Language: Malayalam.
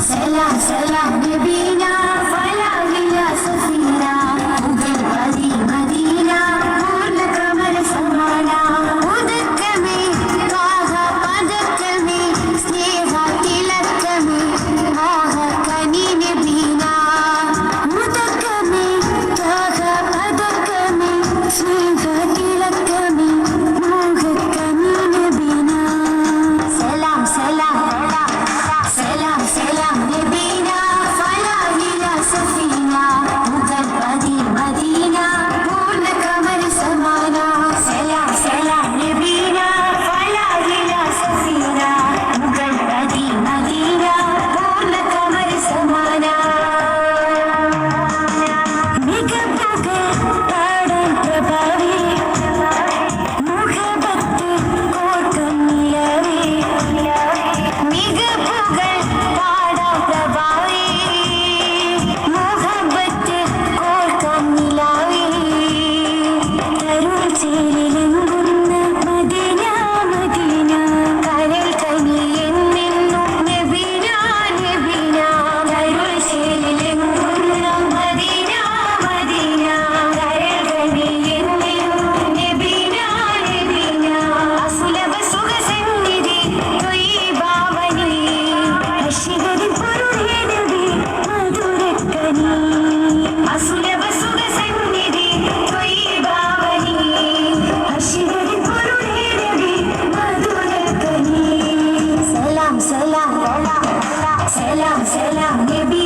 سلام سلام نبينا فلا إلى سفينة മുഗൾ പതി മദീന പൂർണ്ണ കമല സമാന ഉദക്കമേ കാഹ പദക്കമേ സ്നേഹ തിലക്കമേ ആഹ കനി നബീന ഉദക്കമേ കാഹ പദക്കമേ സ്നേഹ തിലക്കമേ ആഹ കനി നബീന സലാം സലാം سلام سلام نبينا فلا إلى سفينة മുഗൾ പതി മദീന പൂർണ്ണ കമല സമാന സലാം സലാം നബീന ഫലാ ഇലാ സഫീന മുഗൾ പതി മദീന പൂർണ്ണ കമല സമാന മികപ്പുകൾ പാടാൻ പ്രഭാവി മുഹബത്ത് കോർക്കും നിലവേ മികപ്പുകൾ പാടാൻ പ്രഭാവി മുഹബത്ത് കോർക്കും നിലവേ കരുൾ ചേരിലെങ്കുന്ന മദീന മദീന കരൾ കനിയെന്നെന്നും നബീന നബീന കരുൾ ചേരിലെങ്കുന്ന മദീന മദീന കരൾ കനിയെന്നെന്നും നബീന നബീന അസുലഭ സുഖസന്നിധി തൊയ്ബാവനി ഹർഷികരിൻ പൊരുളേ നബി മധുരക്കനി അസുലഭ സുഖസന്നിധി തൊയ്ബാവനി ഹർഷികരിൻ പൊരുളേ നബി മധുരക്കനി സലാം സലാം സലാം സലാം നബി